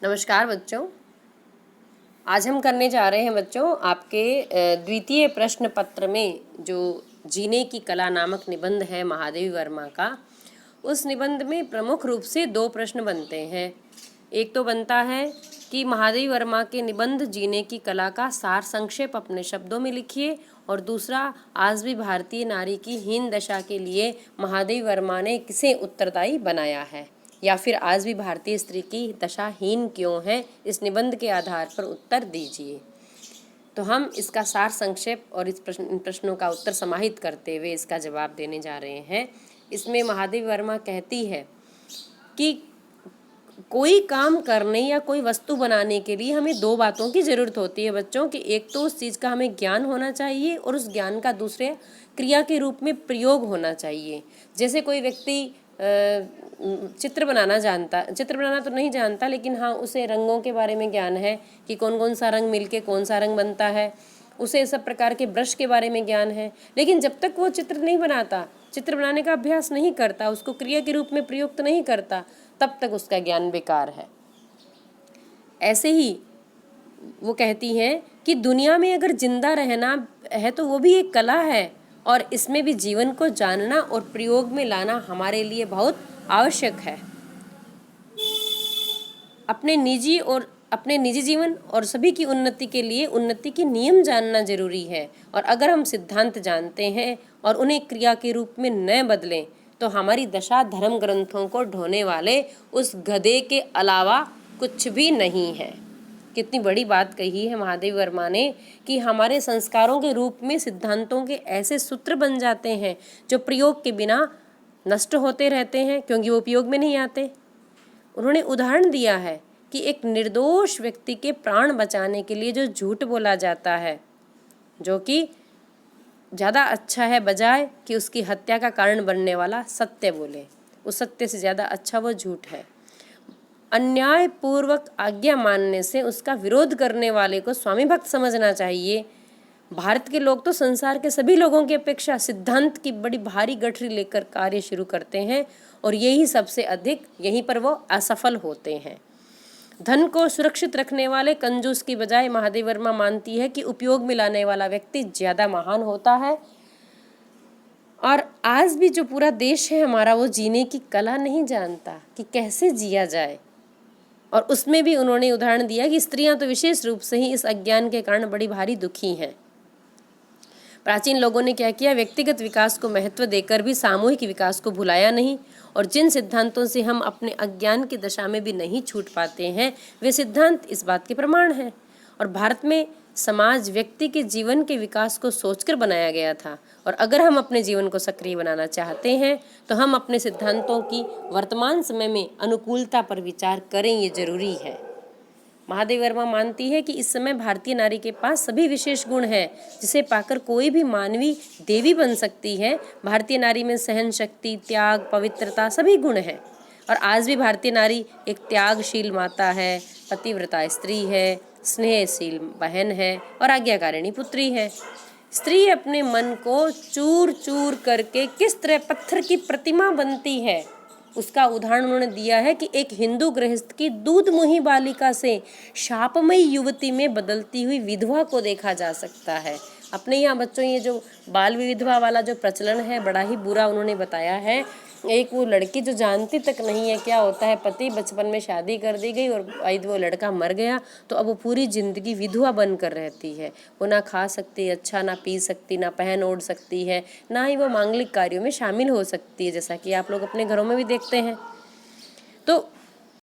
नमस्कार बच्चों। आज हम करने जा रहे हैं बच्चों आपके द्वितीय प्रश्न पत्र में जो जीने की कला नामक निबंध है महादेवी वर्मा का। उस निबंध में प्रमुख रूप से दो प्रश्न बनते हैं। एक तो बनता है कि महादेवी वर्मा के निबंध जीने की कला का सार संक्षेप अपने शब्दों में लिखिए, और दूसरा आज भी भारतीय नारी की हीन दशा के लिए महादेवी वर्मा ने किसे उत्तरदायी बनाया है, या फिर आज भी भारतीय स्त्री की दशा हीन क्यों है, इस निबंध के आधार पर उत्तर दीजिए। तो हम इसका सार संक्षेप और इस प्रश्नों का उत्तर समाहित करते हुए इसका जवाब देने जा रहे हैं। इसमें महादेवी वर्मा कहती है कि कोई काम करने या कोई वस्तु बनाने के लिए हमें दो बातों की ज़रूरत होती है बच्चों, कि एक तो उस चीज़ का हमें ज्ञान होना चाहिए और उस ज्ञान का दूसरे क्रिया के रूप में प्रयोग होना चाहिए। जैसे कोई व्यक्ति चित्र बनाना तो नहीं जानता, लेकिन हाँ उसे रंगों के बारे में ज्ञान है कि कौन कौन सा रंग मिलके कौन सा रंग बनता है, उसे सब प्रकार के ब्रश के बारे में ज्ञान है। लेकिन जब तक वो चित्र नहीं बनाता, चित्र बनाने का अभ्यास नहीं करता, उसको क्रिया के रूप में प्रयुक्त नहीं करता, तब तक उसका ज्ञान बेकार है। ऐसे ही वो कहती हैं कि दुनिया में अगर जिंदा रहना है तो वो भी एक कला है, और इसमें भी जीवन को जानना और प्रयोग में लाना हमारे लिए बहुत आवश्यक है। अपने निजी जीवन और सभी की उन्नति के लिए उन्नति के नियम जानना जरूरी है, और अगर हम सिद्धांत जानते हैं और उन्हें क्रिया के रूप में न बदलें तो हमारी दशा धर्म ग्रंथों को ढोने वाले उस गधे के अलावा कुछ भी नहीं है। कितनी बड़ी बात कही है महादेवी वर्मा ने कि हमारे संस्कारों के रूप में सिद्धांतों के ऐसे सूत्र बन जाते हैं जो प्रयोग के बिना नष्ट होते रहते हैं, क्योंकि वो उपयोग में नहीं आते। उन्होंने उदाहरण दिया है कि एक निर्दोष व्यक्ति के प्राण बचाने के लिए जो झूठ बोला जाता है, जो कि ज़्यादा अच्छा है बजाय कि उसकी हत्या का कारण बनने वाला सत्य बोले, उस सत्य से ज़्यादा अच्छा वो झूठ है। अन्याय पूर्वक आज्ञा मानने से उसका विरोध करने वाले को स्वामी भक्त समझना चाहिए। भारत के लोग तो संसार के सभी लोगों की अपेक्षा सिद्धांत की बड़ी भारी गठरी लेकर कार्य शुरू करते हैं, और यही सबसे अधिक यहीं पर वो असफल होते हैं। धन को सुरक्षित रखने वाले कंजूस की बजाय महादेवी वर्मा मानती है कि उपयोग में लाने वाला व्यक्ति ज़्यादा महान होता है। और आज भी जो पूरा देश है हमारा, वो जीने की कला नहीं जानता कि कैसे जिया जाए, और उसमें भी उन्होंने उदाहरण दिया कि स्त्रियां तो विशेष रूप से ही इस अज्ञान के कारण बड़ी भारी दुखी हैं। प्राचीन लोगों ने क्या किया, व्यक्तिगत विकास को महत्व देकर भी सामूहिक विकास को भुलाया नहीं, और जिन सिद्धांतों से हम अपने अज्ञान की दशा में भी नहीं छूट पाते हैं वे सिद्धांत इस बात के प्रमाण हैं। और भारत में समाज व्यक्ति के जीवन के विकास को सोचकर बनाया गया था, और अगर हम अपने जीवन को सक्रिय बनाना चाहते हैं तो हम अपने सिद्धांतों की वर्तमान समय में अनुकूलता पर विचार करें, ये जरूरी है। महादेवी वर्मा मानती है कि इस समय भारतीय नारी के पास सभी विशेष गुण हैं जिसे पाकर कोई भी मानवी देवी बन सकती है। भारतीय नारी में सहन शक्ति, त्याग, पवित्रता सभी गुण हैं, और आज भी भारतीय नारी एक त्यागशील माता है, पतिव्रता स्त्री है, स्नेहशील बहन है और आज्ञाकारिणी पुत्री है। स्त्री अपने मन को चूर चूर करके किस तरह पत्थर की प्रतिमा बनती है, उसका उदाहरण उन्होंने दिया है कि एक हिंदू गृहस्थ की दूध मुही बालिका से शापमयी युवती में बदलती हुई विधवा को देखा जा सकता है। अपने यहाँ बच्चों ये जो बाल विधवा वाला जो प्रचलन है बड़ा ही बुरा उन्होंने बताया है। एक वो लड़की जो जानती तक नहीं है क्या होता है, पति बचपन में शादी कर दी गई और आज वो लड़का मर गया तो अब वो पूरी जिंदगी विधवा बनकर रहती है। वो ना खा सकती, अच्छा ना पी सकती, ना पहन ओढ़ सकती है, ना ही वो मांगलिक कार्यों में शामिल हो सकती है, जैसा कि आप लोग अपने घरों में भी देखते हैं। तो